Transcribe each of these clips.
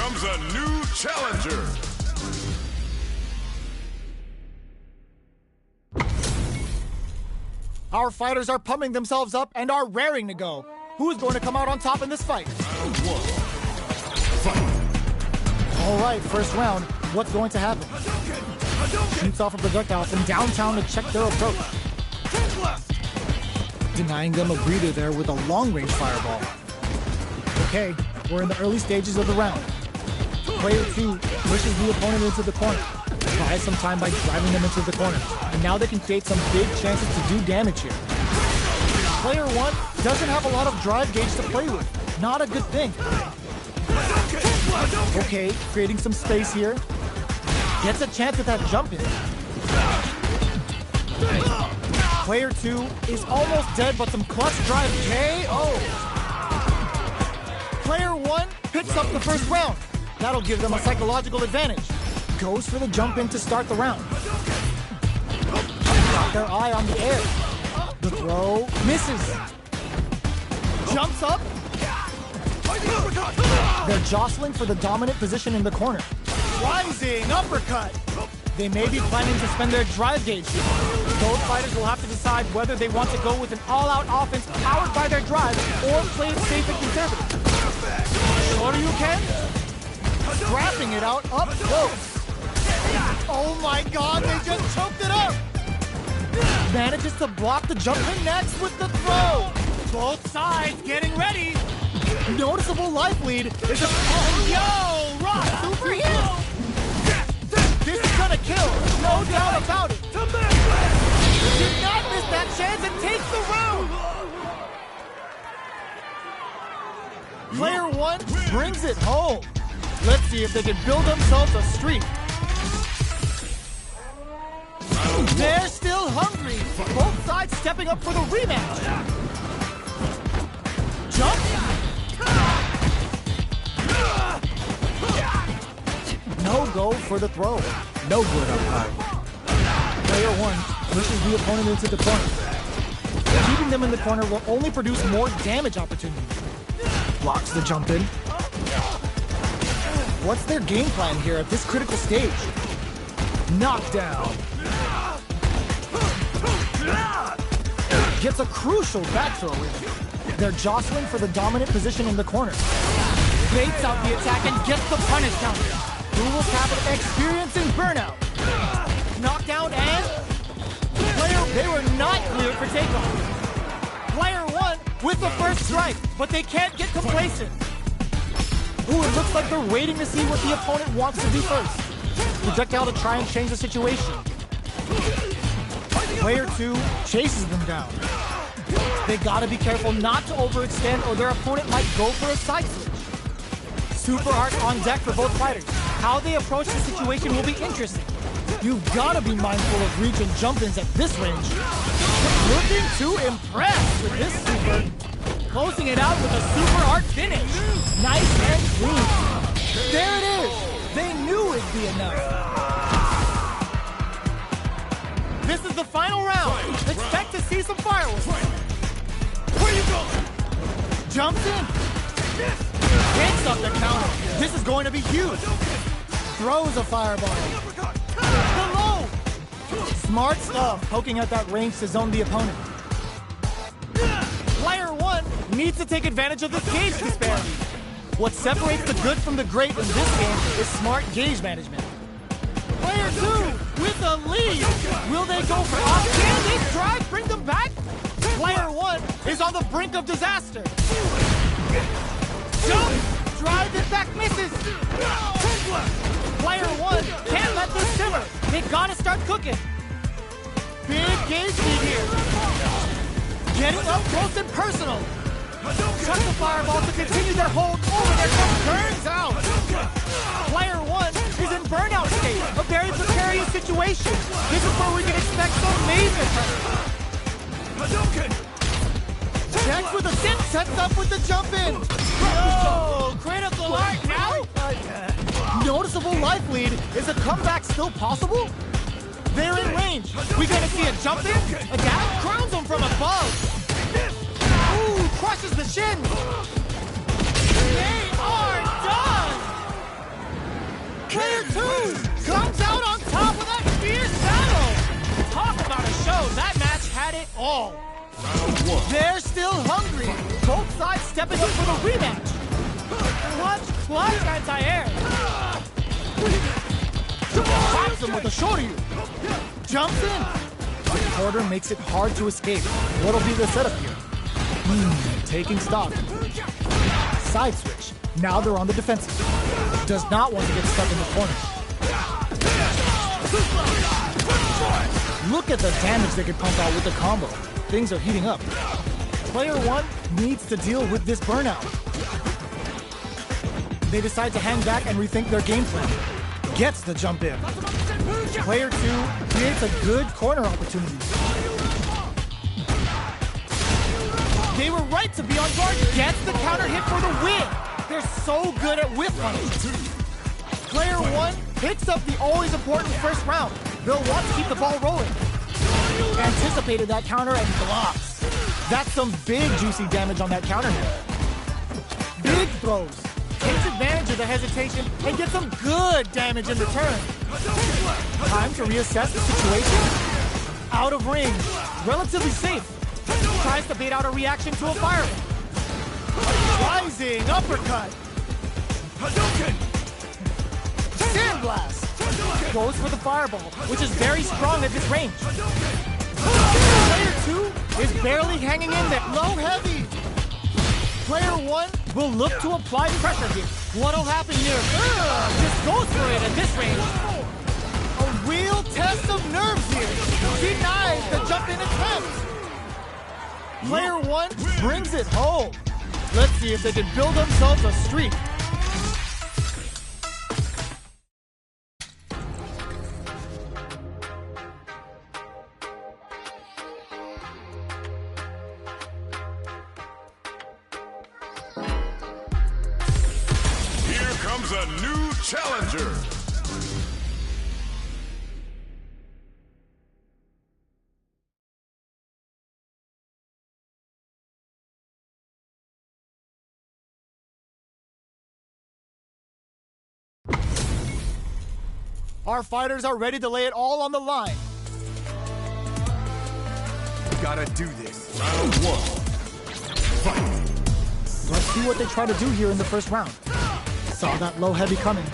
comes a new challenger. Our fighters are pumping themselves up and are raring to go. Who is going to come out on top in this fight? All right, first round. What's going to happen? Shoots off a projectile from downtown to check their approach. Denying them a breather there with a long-range fireball. Okay, we're in the early stages of the round. Player 2 pushes the opponent into the corner. Buys some time by driving them into the corner. And now they can create some big chances to do damage here. Player 1 doesn't have a lot of drive gauge to play with. Not a good thing. Okay, creating some space here. Gets a chance at that jump in. Player 2 is almost dead, but some clutch drive KO. Player 1 picks up the first round. That'll give them a psychological advantage. Goes for the jump in to start the round. Got their eye on the air. The throw misses. Jumps up. They're jostling for the dominant position in the corner. Rising uppercut. They may be planning to spend their drive gauge here. Both fighters will have to decide whether they want to go with an all-out offense powered by their drive or play it safe and conservative. Shorter you can. Scrapping it out up close. Oh my God, they just choked it up. Manages to block the jump in next with the throw. Both sides getting ready. Noticeable life lead is a... Yo, Rock, super hero. This is gonna kill, no doubt about it. Did not miss that chance and takes the round. Player 1 brings it home. Let's see if they can build themselves a streak. They're still hungry. Both sides stepping up for the rematch. Jump. No go for the throw. No good up high. Player 1 pushes the opponent into the corner. Keeping them in the corner will only produce more damage opportunities. Blocks the jump in. What's their game plan here at this critical stage? Knockdown. Gets a crucial back throw in. They're jostling for the dominant position in the corner. Baits out the attack and gets the punish counter. Who will cap it? Experiencing burnout. Knockdown and... They were not cleared for takeoff. Player 1 with the first strike, but they can't get complacent. Ooh, it looks like they're waiting to see what the opponent wants to do first. Projectile to try and change the situation. Player 2 chases them down. They gotta be careful not to overextend or their opponent might go for a side switch. Super art on deck for both fighters. How they approach the situation will be interesting. You've gotta be mindful of reach and jump-ins at this range. Looking to impress with this super. Closing it out with a super art finish. Nice and clean. There it is. They knew it'd be enough. This is the final round. Expect to see some fireworks. Where you going? Jumps in. Picks up the counter. This is going to be huge. Throws a fireball. The low. Smart stuff, poking at that range to zone the opponent. Player 1 needs to take advantage of this gauge disparity. What separates the good from the great in this game is smart gauge management. Player 2 with the lead. Will they go for off? Can this drive bring them back? Player 1 is on the brink of disaster. Jump! Drive it back, misses! Player 1 can't let this simmer. They gotta start cooking. Big gauge lead here. Getting up close and personal. Chuck the fireball to continue their hold over their jump. Turns out. Player 1 is in burnout state. A very precarious situation. This is where we can expect some major pressure. Jacq with a sit, sets up with the jump in. Oh, critical art now? Noticeable life lead. Is a comeback still possible? They're in range. We gonna see a jump in? A dash crowns them from above. Ooh, crushes the shin. They are done. all. They're still hungry. Both sides stepping up for the rematch. Clutch anti-air. Pops him with a shoulder. Jumps in. The quarter makes it hard to escape. What'll be the setup here? Taking stock. Side switch. Now they're on the defensive. Does not want to get stuck in the corner. Look at the damage they could pump out with the combo. Things are heating up. Player one needs to deal with this burnout. They decide to hang back and rethink their game plan. Gets the jump in. Player two creates a good corner opportunity. They were right to be on guard. Gets the counter hit for the win. They're so good at whiff running. Player one picks up the always important first round. They'll want to keep the ball rolling. Anticipated that counter and blocks. That's some big juicy damage on that counter hit. Big throws. Takes advantage of the hesitation and gets some good damage in return. Time to reassess the situation. Out of range. Relatively safe. Tries to bait out a reaction to a fireball. Rising uppercut. Sandblast. Goes for the fireball, which is very strong at this range. Player two is barely hanging in there. Low heavy. Player one will look to apply pressure here. What'll happen here? Just goes for it at this range. A real test of nerves here. Denies the jump in attempt. Player one brings it home. Let's see if they can build themselves a streak. Here comes a new challenger. Our fighters are ready to lay it all on the line. Gotta do this. Round one. Fight. Let's see what they try to do here in the first round. Saw that low heavy coming.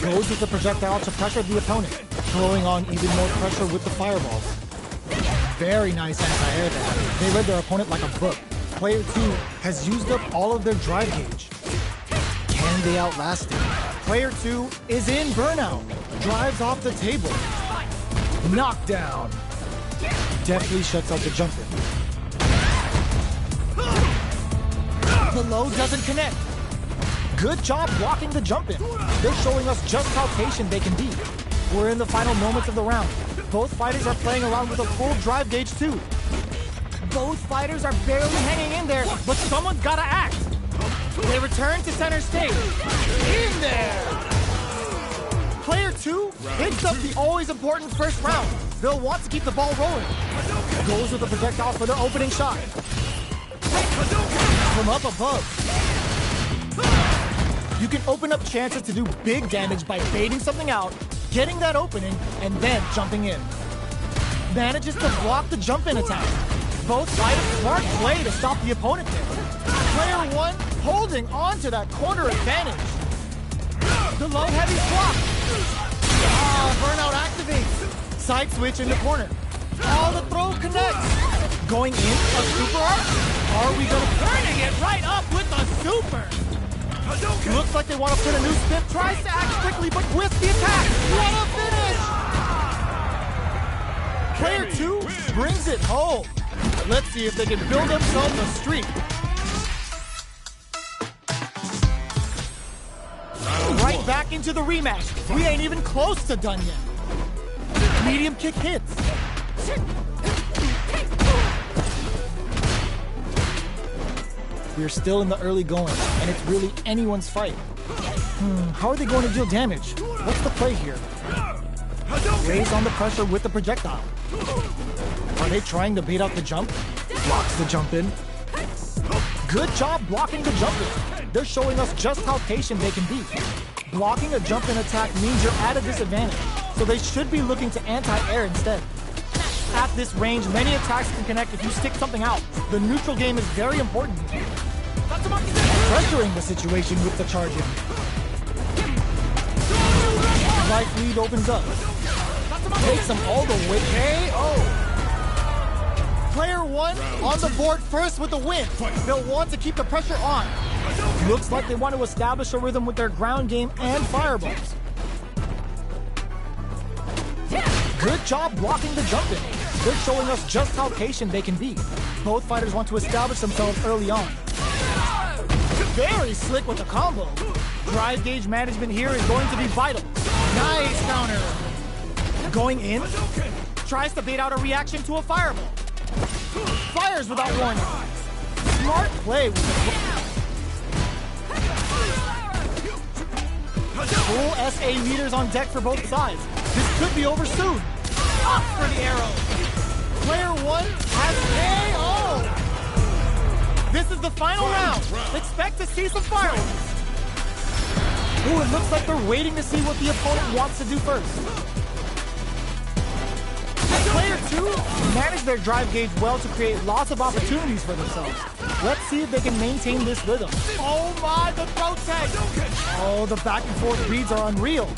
Goes with the projectile to pressure the opponent, throwing on even more pressure with the fireballs. Very nice anti-air there. They read their opponent like a book. Player two has used up all of their drive gauge. Can they outlast it? Player two is in burnout. Drives off the table. Knockdown. Deftly shuts out the jump in. The low doesn't connect. Good job blocking the jump in. They're showing us just how patient they can be. We're in the final moments of the round. Both fighters are playing around with a full drive gauge too. Both fighters are barely hanging in there, but someone's gotta act. They return to center stage. In there! Player two picks up the always important first round. They'll want to keep the ball rolling. Goes with the projectile for their opening shot. From up above. You can open up chances to do big damage by baiting something out, getting that opening, and then jumping in. Manages to block the jump-in attack. Both fighters smart play to stop the opponent there. Player one holding on to that corner advantage. The low heavy block. Burnout activates. Side switch in the corner. The throw connects. Going in a super arc. Are we going to turning it right up with the super? Looks like they want to put a new spin. Tries to act quickly, but with the attack. What a finish! Player two brings it home. Let's see if they can build themselves a streak. Right back into the rematch. We ain't even close to done yet. Medium kick hits. We're still in the early going, and it's really anyone's fight. How are they going to deal damage? What's the play here? Raise on the pressure with the projectile. Are they trying to bait out the jump? Blocks the jump in. Good job blocking the jump in. They're showing us just how patient they can be. Blocking a jump in attack means you're at a disadvantage. so they should be looking to anti-air instead. At this range, many attacks can connect if you stick something out. The neutral game is very important. Pressuring the situation with the charge in. Life lead opens up. Takes them all the way. KO! Player 1 on the board first with the win. They'll want to keep the pressure on. Looks like they want to establish a rhythm with their ground game and fireballs. Good job blocking the jump in. They're showing us just how patient they can be. Both fighters want to establish themselves early on. Very slick with the combo. Drive gauge management here is going to be vital. Nice counter. Going in. Tries to bait out a reaction to a fireball. Fires without warning. Smart play with the full SA meters on deck for both sides. This could be over soon. Up for the arrow. Player 1 has KO. This is the final round. Expect to see some fireworks. Ooh, it looks like they're waiting to see what the opponent wants to do first. Player 2 managed their drive gauge well to create lots of opportunities for themselves. Let's see if they can maintain this rhythm. Oh my, the throat tag! Oh, the back and forth reads are unreal.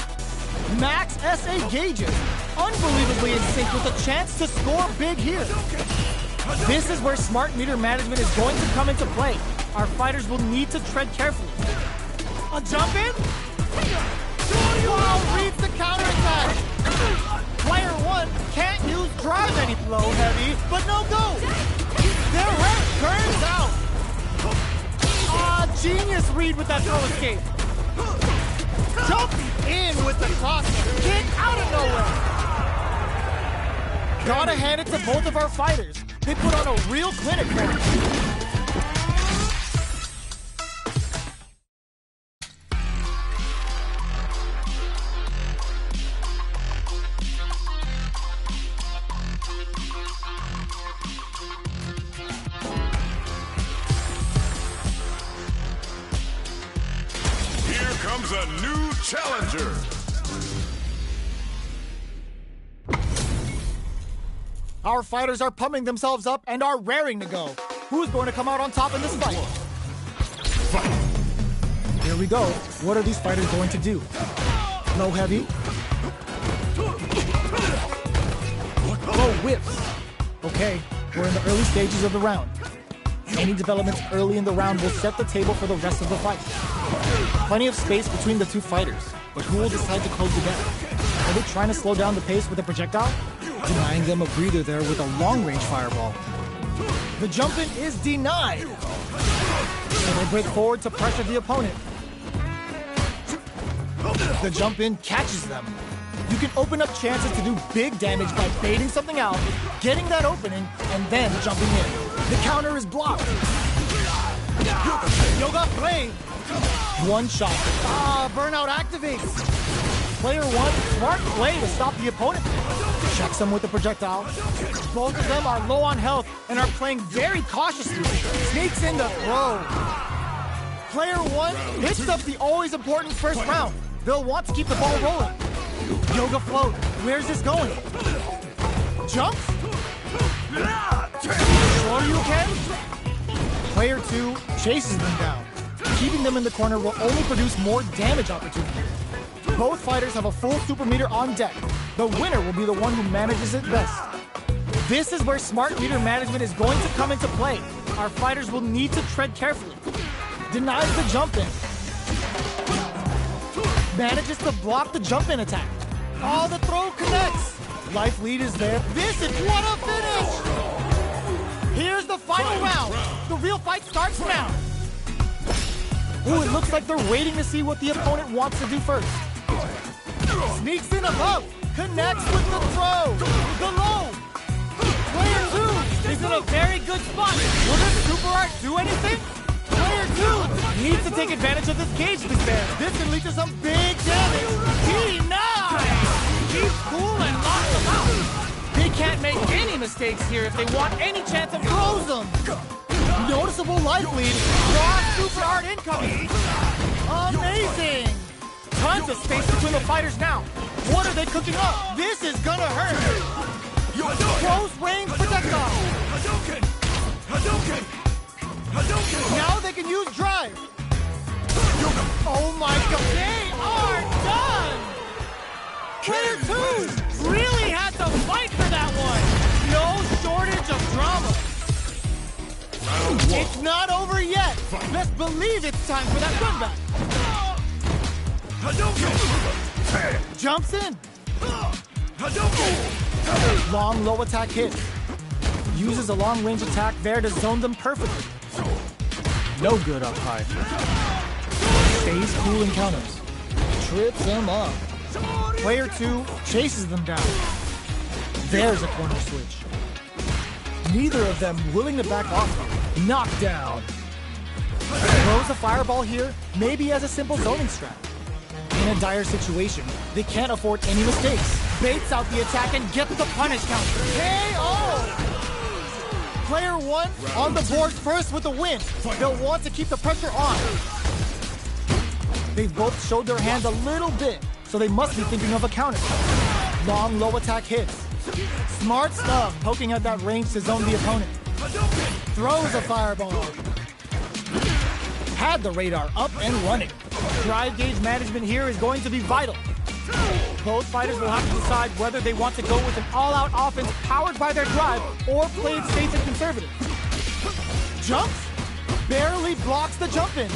Max SA gauges, unbelievably in sync with a chance to score big here. This is where smart meter management is going to come into play. Our fighters will need to tread carefully. A jump in? Wow, reads the counterattack. Player 1 can't use drive any blow heavy, but no go. Their head turns out. Ah, genius read with that throw escape. Jumping in with the cross kick out of nowhere. Gotta hand it to both of our fighters. They put on a real clinic for it. Here comes a new challenger. Our fighters are pumping themselves up and are raring to go. Who's going to come out on top in this fight? Here we go. What are these fighters going to do? Low heavy. Low whips. Okay, we're in the early stages of the round. Any developments early in the round will set the table for the rest of the fight. Plenty of space between the two fighters, but who will decide to close the gap? Are they trying to slow down the pace with a projectile? Denying them a breather there with a long-range fireball. The jump-in is denied. So they break forward to pressure the opponent. The jump-in catches them. You can open up chances to do big damage by baiting something out, getting that opening, and then jumping in. The counter is blocked. Yoga play. One shot. Ah, burnout activates. Player 1, smart play to stop the opponent. Checks him with the projectile. Both of them are low on health and are playing very cautiously. Sneaks in the throw. Player 1 hits up the always important first round. They'll want to keep the ball rolling. Yoga float. Where's this going? Jumps? Sure you can? Player 2 chases them down. Keeping them in the corner will only produce more damage opportunities. Both fighters have a full super meter on deck. The winner will be the one who manages it best. This is where smart meter management is going to come into play. Our fighters will need to tread carefully. Denies the jump-in. Manages to block the jump-in attack. Oh, the throw connects. Life lead is there. This is what a finish! Here's the final round. The real fight starts now. Ooh, it looks like they're waiting to see what the opponent wants to do first. Sneaks in above. Connects with the throw. The low. Player 2 is in a very good spot. Will this super art do anything? Player 2 needs to take advantage of this cage despair. This can lead to some big damage. Denied! Keeps cool and locks them out. They can't make any mistakes here if they want any chance of close them. Noticeable life lead. Raw super art incoming. Amazing! Tons of space between the fighters now. What are they cooking up? This is gonna hurt. Close range projectile. Now they can use drive. Oh my god, they are done! Player 2 really had to fight for that one. No shortage of drama. It's not over yet. Let's believe it's time for that run back. Jumps in. Long low attack hit. Uses a long range attack there to zone them perfectly. No good up high. Stays cool in counters. Trips them up. Player 2 chases them down. There's a corner switch. Neither of them willing to back off. Knockdown. Throws a fireball here, maybe as a simple zoning strat. In a dire situation, they can't afford any mistakes. Baits out the attack and gets the punish counter. KO! Player 1 on the board first with the win. They'll want to keep the pressure on. They've both showed their hands a little bit, so they must be thinking of a counter. Long low attack hits. Smart stuff, poking at that range to zone the opponent. Throws a fireball. Had the radar up and running. Drive gauge management here is going to be vital. Both fighters will have to decide whether they want to go with an all-out offense powered by their drive or play it safe and conservative. Jumps? Barely blocks the jump in.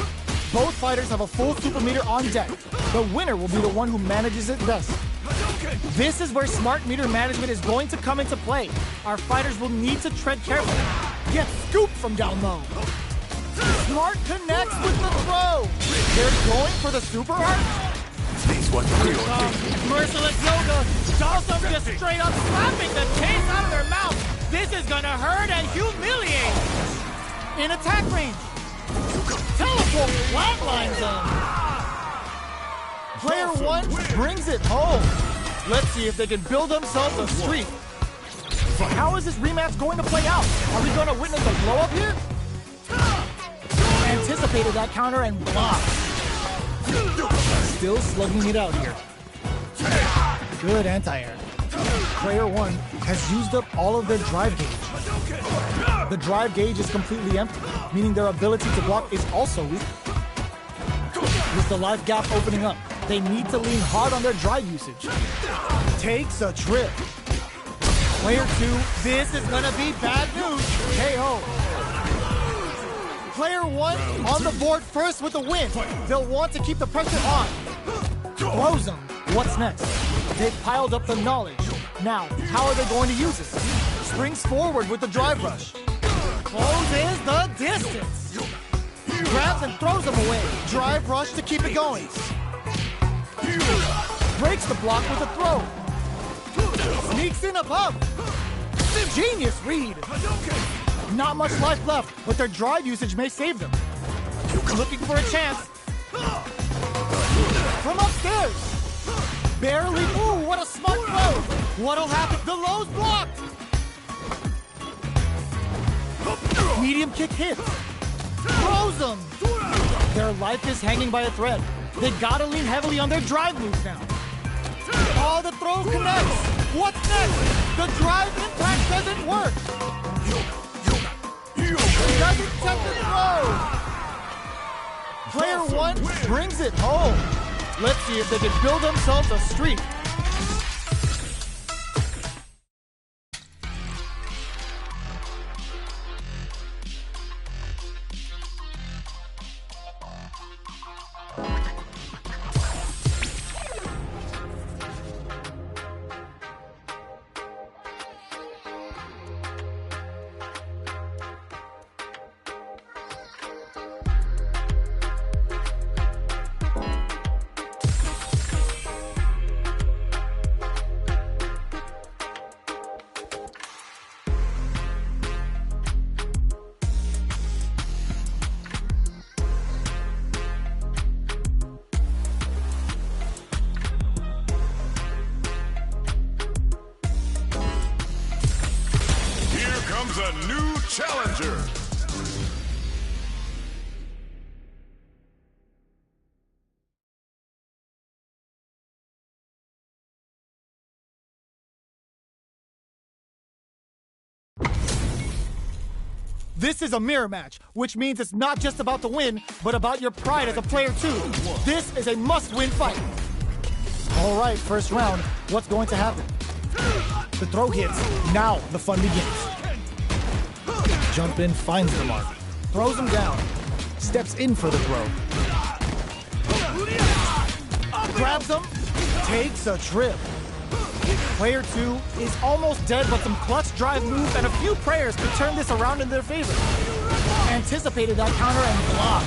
Both fighters have a full super meter on deck. The winner will be the one who manages it best. This is where smart meter management is going to come into play. Our fighters will need to tread carefully. Get scooped from down low. Smart connects with the throw. They're going for the super art. Merciless yoga. Dalsum just straight up slapping the taste out of their mouth. This is gonna hurt and humiliate. In attack range. Teleport flatlines them. Player 1 brings it home. Let's see if they can build themselves a streak. How is this rematch going to play out? Are we going to witness a blow up here? Anticipated that counter and blocked. Still slugging it out here. Good anti-air. Player 1 has used up all of their drive gauge. The drive gauge is completely empty, meaning their ability to block is also weak. With the life gap opening up, they need to lean hard on their drive usage. Takes a trip. Player 2, this is gonna be bad news. KO. Player 1 on the board first with the win. They'll want to keep the pressure on. Throws them. What's next? They've piled up the knowledge. Now, how are they going to use it? Springs forward with the drive rush. Closes the distance. Grabs and throws them away. Drive rush to keep it going. Breaks the block with a throw. Sneaks in above. Genius read. Not much life left, but their drive usage may save them. Looking for a chance. From upstairs. Barely. Ooh, what a smart throw. What'll happen? The low's blocked. Medium kick hits. Throws them. Their life is hanging by a thread. They gotta lean heavily on their drive moves now. Oh, the throw connects. What's next? The drive impact doesn't work. Doesn't set the throw. Player 1 brings it home. Let's see if they can build themselves a streak. Comes a new challenger. This is a mirror match, which means it's not just about the win, but about your pride as a player too. This is a must-win fight. All right, first round, what's going to happen? The throw hits, now the fun begins. Jump in, finds the mark, throws him down, steps in for the throw. Grabs him, takes a trip. Player 2 is almost dead, but some clutch drive moves and a few prayers could turn this around in their favor. Anticipated that counter and blocks.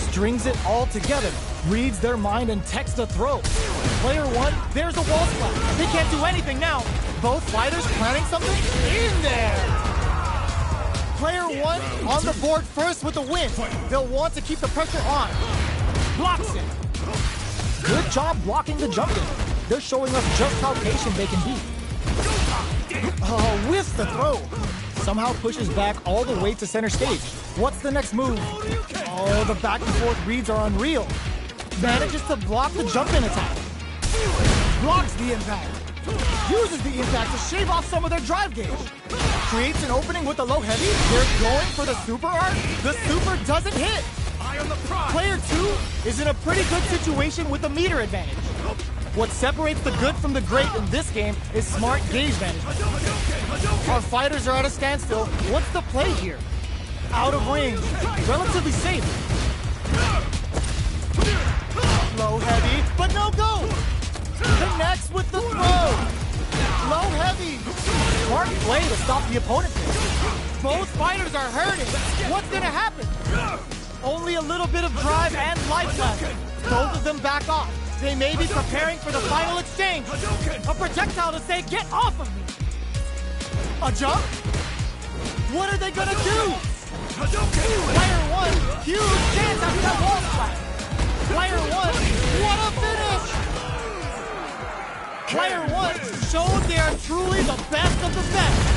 Strings it all together, reads their mind and texts a throw. Player 1, there's a wall splash. They can't do anything now. Both fighters planning something in there. Player 1 on the board first with the win. They'll want to keep the pressure on. Blocks it. Good job blocking the jump in. They're showing us just how patient they can be. Whiffs the throw. Somehow pushes back all the way to center stage. What's the next move? Oh, the back and forth reads are unreal. Manages to block the jump in attack. Blocks the impact. Uses the impact to shave off some of their drive gauge. Creates an opening with the low heavy. They're going for the super art. The super doesn't hit. Player 2 is in a pretty good situation with the meter advantage. What separates the good from the great in this game is smart gauge management. Our fighters are at a standstill. What's the play here? Out of range. Relatively safe. Low heavy, but no go. Connects with the throw. Low heavy. Smart play to stop the opponent. Both fighters are hurting. What's gonna happen? Only a little bit of drive and life left. Both of them back off. They may be preparing for the final exchange. A projectile to say, get off of me. A jump? What are they gonna do? Player 1, huge chance after that wall splash. Player 1, what a finish! Player 1 showed they are truly the best of the best.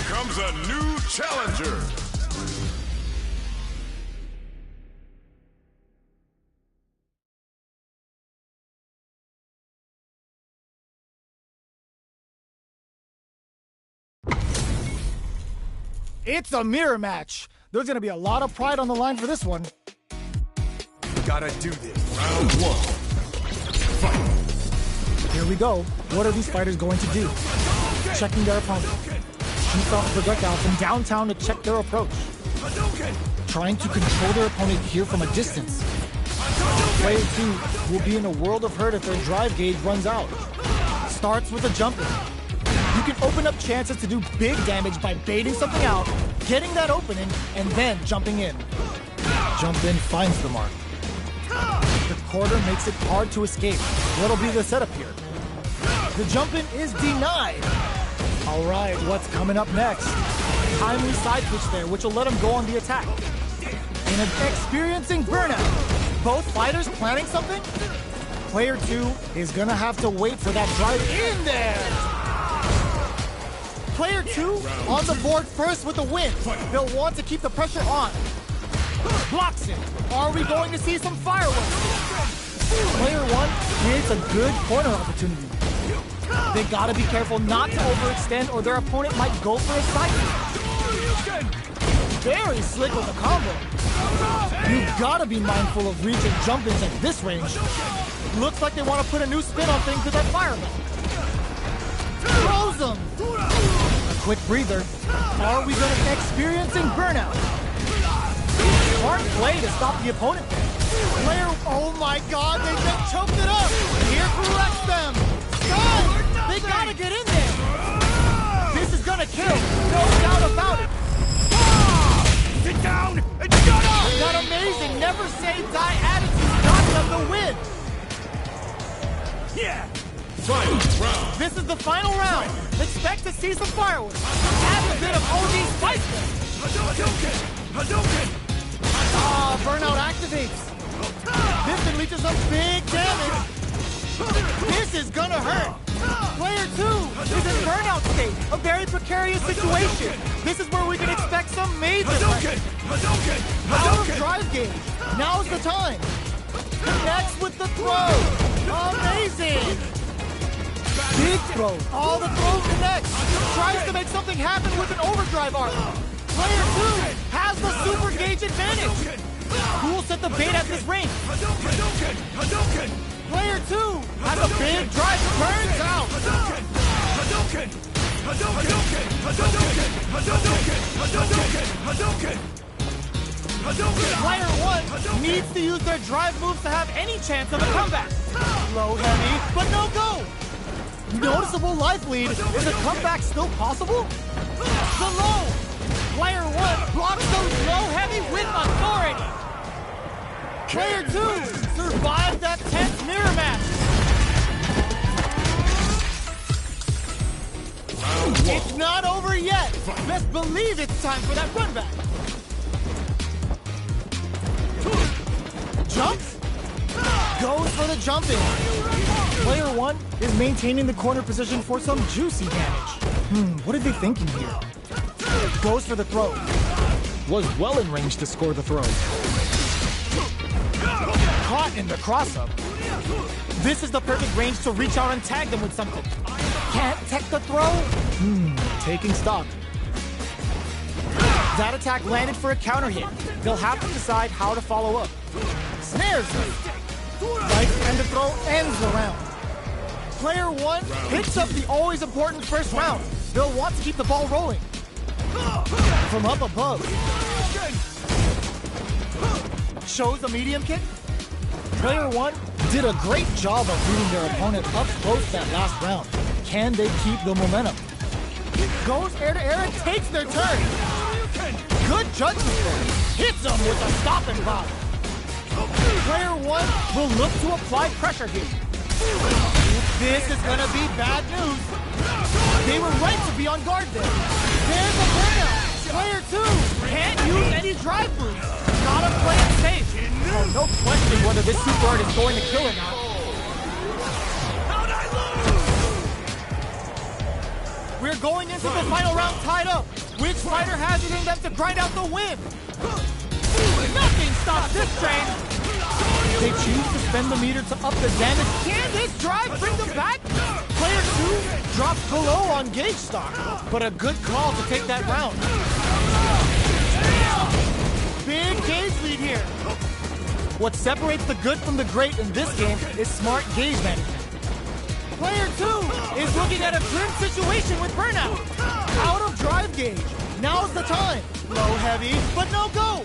Comes a new challenger. It's a mirror match. There's gonna be a lot of pride on the line for this one. Gotta do this. Round 1. Fight. Here we go. What are these fighters going to do? Checking their opponent. Shoots off projectile from downtown to check their approach. Trying to control their opponent here from a distance. Player 2 will be in a world of hurt if their drive gauge runs out. Starts with a jump in. You can open up chances to do big damage by baiting something out, getting that opening, and then jumping in. Jump in finds the mark. The quarter makes it hard to escape. What'll be the setup here? The jump in is denied. All right, what's coming up next? Timely side switch there, which will let him go on the attack. In an experiencing burnout, both fighters planning something? Player 2 is gonna have to wait for that drive in there. Player 2 on the board first with the win. They'll want to keep the pressure on. blocks it. Are we going to see some fireworks? Player 1 creates a good corner opportunity. They gotta be careful not to overextend or their opponent might go for a side. Very slick with the combo. You've gotta be mindful of reach and jump-ins at this range. Looks like they want to put a new spin on things with that fireball. Throws them. A quick breather. Are we going to experiencing burnout? Smart play to stop the opponent there. Player, oh my god, they just choked it up. Here corrects them. Guys, they gotta get in there. This is gonna kill, no doubt about it. Sit down and shut up! That amazing never say die attitude got them the win. Yeah! Final round. This is the final round. Expect to see some fireworks. Add a bit of OG spice there. Hadouken! Burnout activates. This unleashes some big damage. This is gonna hurt. Player 2 is in burnout state, a very precarious situation. This is where we can expect some major pressure. Out of drive gauge. Now's the time. Connects with the throw. Amazing. Big throw. All the throw connects. Tries to make something happen with an overdrive arc. Player 2 has the super gauge advantage. Who will set the bait at this range? Player 2 has a big drive, turns out. Player 1 needs to use their drive moves to have any chance of a comeback. Low heavy, but no go. Noticeable life lead. Is a comeback still possible? The low. Player 1 blocks those low heavy with authority. Player 2 survived that tense mirror match. It's not over yet. Best believe it's time for that run back. Jumps. Goes for the jump in. Player 1 is maintaining the corner position for some juicy damage. What are they thinking here? Goes for the throw. Was well in range to score the throw. Caught in the cross-up. This is the perfect range to reach out and tag them with something. Can't tech the throw? Taking stock. That attack landed for a counter hit. They'll have to decide how to follow up. Snares them. Right, and the throw ends the round. Player 1 picks up the always important first round. They'll want to keep the ball rolling. From up above. Shows a medium kick. Player 1 did a great job of beating their opponent up close that last round. Can they keep the momentum? Goes air to air and takes their turn. Good judgment there. Hits them with a stop and pop. Player 1 will look to apply pressure here. This is gonna be bad news. They were right to be on guard there. There's a burnout. Player 2 can't use any drive moves. Gotta play it safe. No question whether this super art is going to kill or not. How'd I lose? We're going into the final round tied up. Which fighter has it in them to grind out the win? Nothing stops this train. They choose to spend the meter to up the damage. Can this drive bring them back? Player 2 drops below on gauge stock, but a good call to take that round. Big gauge lead here. What separates the good from the great in this game is smart gauge management. Player 2 is looking at a grim situation with burnout. Out of drive gauge. Now's the time. Low heavy, but no go.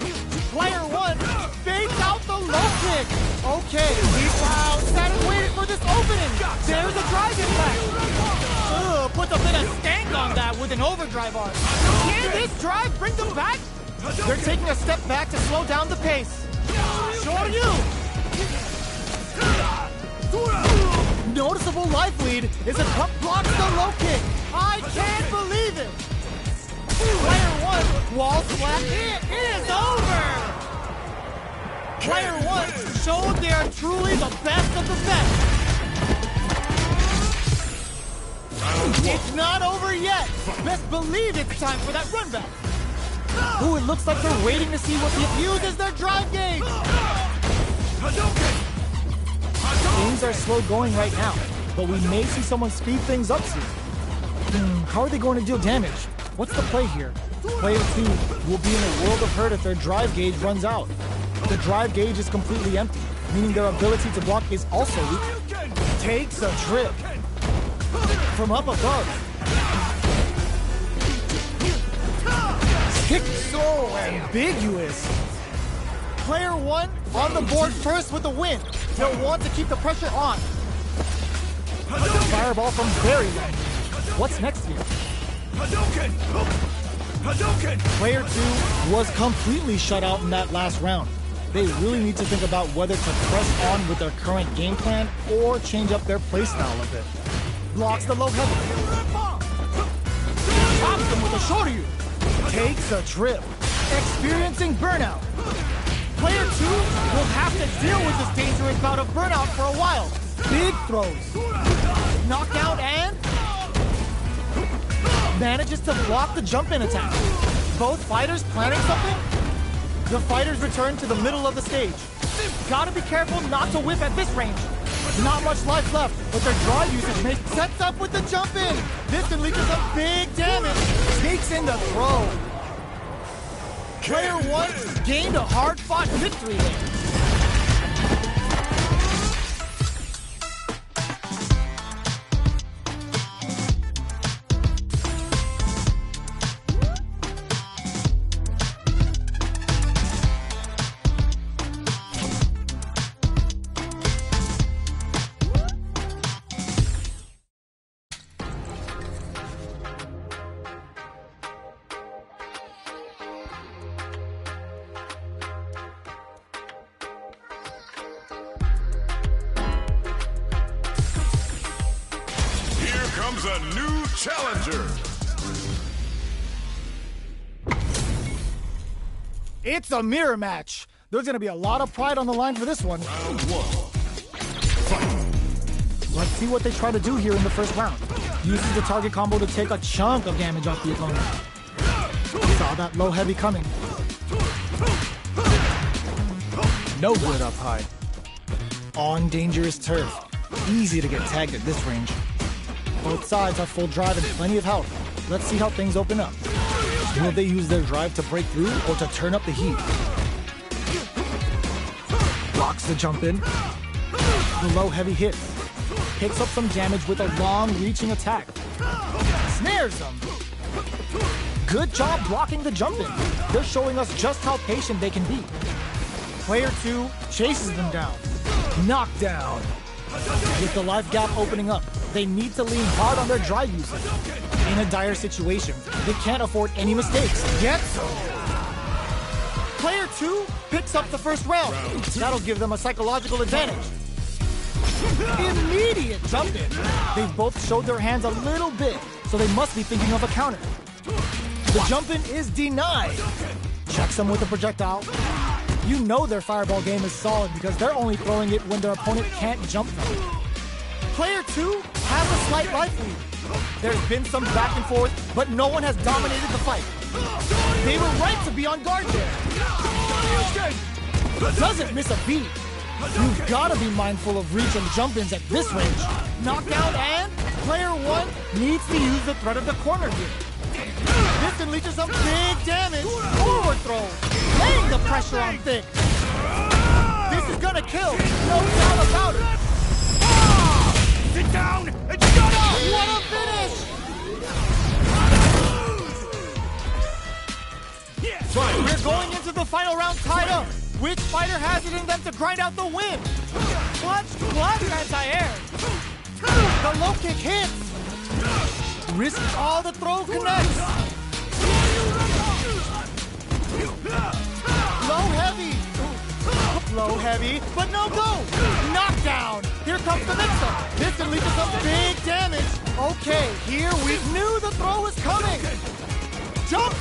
Player 1 fades out the low kick. Okay, wow, sat and waited for this opening. There's a drive impact. Puts a bit of stank on that with an overdrive arc. Can this drive bring them back? They're taking a step back to slow down the pace. Sure you. Noticeable life lead is a cup blocks the low kick. I can't believe it. Player 1 wall slap. It is over. Player 1 showed they are truly the best of the best. It's not over yet. Best believe it's time for that run back. Ooh, it looks like they're waiting to see what the uses their drive gauge. Things are slow going right now, but we may see someone speed things up soon. How are they going to deal damage? What's the play here? Player 2 will be in a world of hurt if their drive gauge runs out. The drive gauge is completely empty, meaning their ability to block is also weak. Takes a trip from up above. Kick so ambiguous. Player 1 on the board first with the win. They'll want to keep the pressure on. Fireball from very low. What's next here? Player 2 was completely shut out in that last round. They really need to think about whether to press on with their current game plan or change up their playstyle a bit. Blocks the low heavy. Chops them with a Shoryu. Takes a trip. Experiencing burnout. Player 2 will have to deal with this dangerous bout of burnout for a while. Big throws. Knockout and manages to block the jump-in attack. Both fighters planning something? The fighters return to the middle of the stage. Gotta be careful not to whip at this range. Not much life left, but their drive usage makes sets up with the jump-in. This can lead to some big damage. Takes in the throw. Player 1 gained a hard-fought victory there. Comes a new challenger. It's a mirror match. There's going to be a lot of pride on the line for this one. Round 1. Fight. Let's see what they try to do here in the first round. Uses the target combo to take a chunk of damage off the opponent. Saw that low heavy coming. No good up high. On dangerous turf. Easy to get tagged at this range. Both sides have full drive and plenty of health. Let's see how things open up. Will they use their drive to break through or to turn up the heat? Blocks the jump in. The low heavy hits. Picks up some damage with a long reaching attack. Snares them. Good job blocking the jump in. They're showing us just how patient they can be. Player 2 chases them down. Knockdown. With the life gap opening up, they need to lean hard on their drive usage. In a dire situation, they can't afford any mistakes. Yet, Player 2 picks up the first round. That'll give them a psychological advantage. Immediate jump in. They've both showed their hands a little bit, so they must be thinking of a counter. The jump in is denied. Checks them with a projectile. You know their fireball game is solid because they're only throwing it when their opponent can't jump them. Player 2 has a slight life lead. There's been some back and forth, but no one has dominated the fight. They were right to be on guard there. Doesn't miss a beat. You've got to be mindful of reach and jump-ins at this range. Knockdown and Player 1 needs to use the threat of the corner here. This can lead to some big damage. Forward throw. Laying the pressure on Thick. This is gonna kill. No doubt about it. Sit down and shut up! What a finish! We're going into the final round tied up. Which fighter has it in them to grind out the win? Clutch anti-air. The low kick hits. Risks all the throw connects. Low heavy, but no go. Knockdown. Here comes the mix-up. This can lead to some big damage. Okay, here we knew the throw was coming. Jump.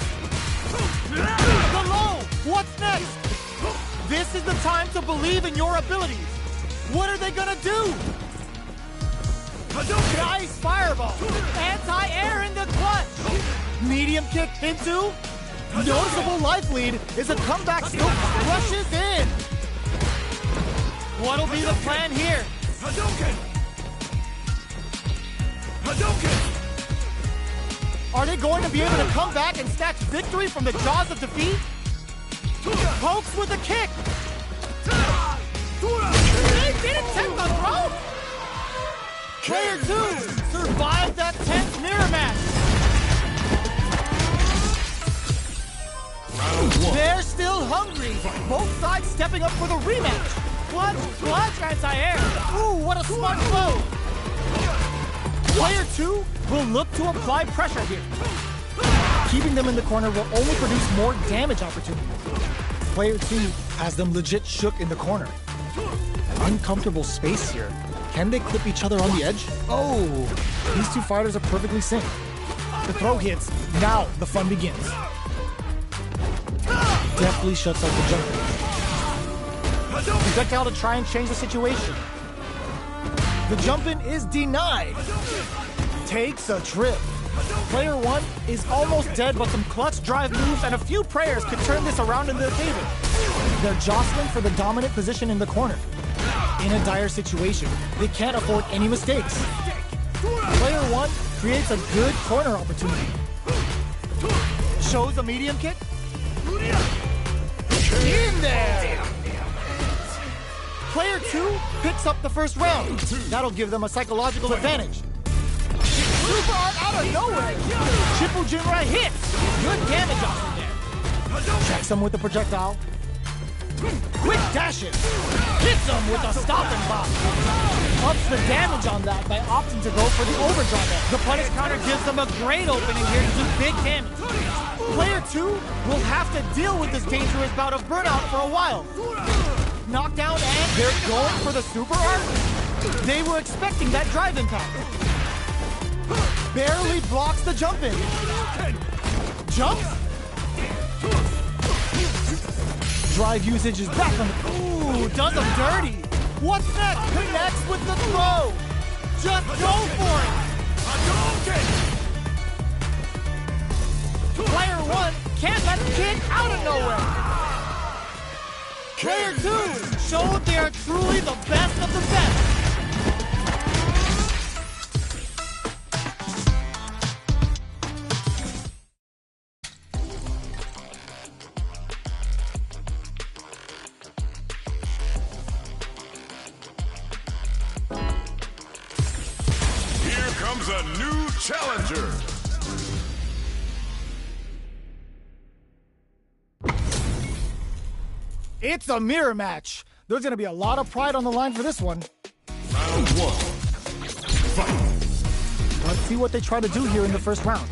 The low. What's next? This is the time to believe in your abilities. What are they gonna do? Nice fireball. Anti-air in the clutch. Medium kick into Noticeable life lead as a comeback still rushes in. What'll be the plan here? Hadouken! Hadouken! Are they going to be able to come back and snatch victory from the jaws of defeat? Pokes with a kick. They didn't take the throw. Player 2 survived that tense mirror match. They're still hungry. Both sides stepping up for the rematch. Clutch, anti-air. Ooh, what a smart move. Player 2 will look to apply pressure here. Keeping them in the corner will only produce more damage opportunities. Player 2 has them legit shook in the corner. Uncomfortable space here. Can they clip each other on the edge? Oh, these two fighters are perfectly synced. The throw hits. Now the fun begins. Deftly shuts out the jumper. Projectile to try and change the situation. The jump-in is denied. Takes a trip. Player 1 is almost dead, but some clutch drive moves and a few prayers could turn this around in their favor. They're jostling for the dominant position in the corner. In a dire situation, they can't afford any mistakes. Player 1 creates a good corner opportunity. Shows a medium kick. In there! Player 2 picks up the first round. That'll give them a psychological advantage. Super art out of nowhere! Triple Jinrai hits! Good damage off from there. Checks him with the projectile. Quick dashes! Hits him with a stop and bop. Ups the damage on that by opting to go for the overdrive. The punish counter gives them a great opening here to do big damage. Player 2 will have to deal with this dangerous bout of burnout for a while. Knockdown and they're going for the super art? They were expecting that drive impact. Barely blocks the jump in. Jumps? Drive usage is back on the... Ooh, does him dirty. What's next? Connects with the throw. Just go for it. Player 1 can't let the kid out of nowhere. Player 2 showed they are truly the best of the best. Here comes a new challenger. It's a mirror match. There's going to be a lot of pride on the line for this one. Round 1. Fight. Let's see what they try to do here in the first round.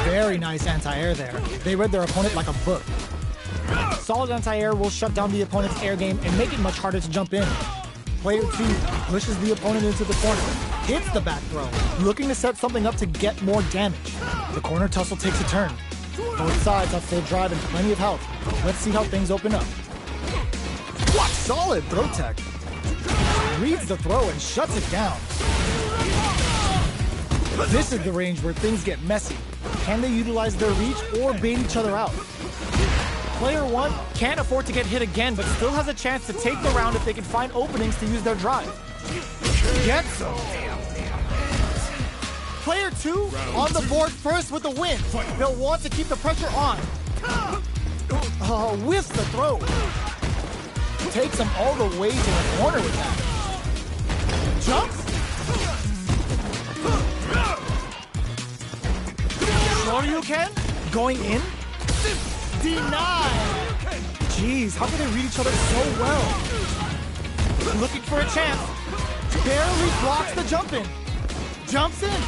Very nice anti-air there. They read their opponent like a book. Solid anti-air will shut down the opponent's air game and make it much harder to jump in. Player 2 pushes the opponent into the corner. Hits the back throw, looking to set something up to get more damage. The corner tussle takes a turn. Both sides have full drive and plenty of health. Let's see how things open up. What solid throw tech. Reads the throw and shuts it down. This is the range where things get messy. Can they utilize their reach or bait each other out? Player 1 can't afford to get hit again, but still has a chance to take the round if they can find openings to use their drive. Gets them. Player 2 on the board first with the win. They'll want to keep the pressure on. Whiffs the throw. Takes him all the way to the corner with that. Jumps. Shoryuken going in. Denied. Jeez, how can they read each other so well? Looking for a chance. Barely blocks the jump in. Jumps in.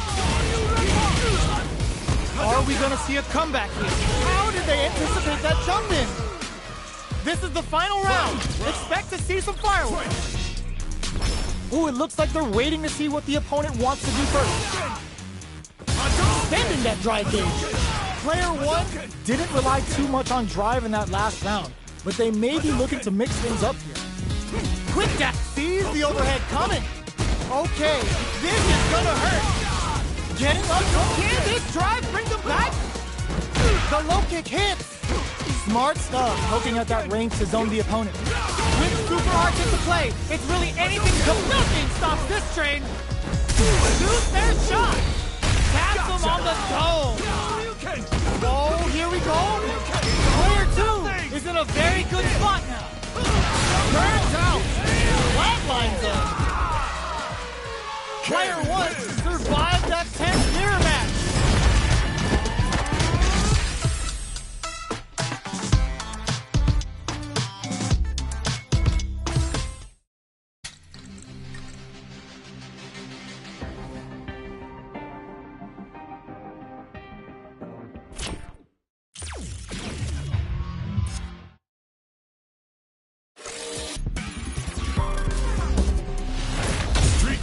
Are we going to see a comeback here? How did they anticipate that jump in? This is the final round. Expect to see some fireworks. Ooh, it looks like they're waiting to see what the opponent wants to do first. Spending that drive gauge. Player 1 didn't rely too much on drive in that last round, but they may be looking to mix things up here. Quick dash sees the overhead coming. Okay, this is gonna hurt. Getting up, can this drive bring them back? The low kick hits! Smart stuff, poking out that range to zone the opponent. With super arch into play, it's really anything but nothing stops this train! Shoot their shot! Taps him on the dome! Oh, here we go! Player 2 is in a very good spot now! Turns out! Flatlines him! Player 1 survived that tense mirror match!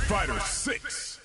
Fighter 6.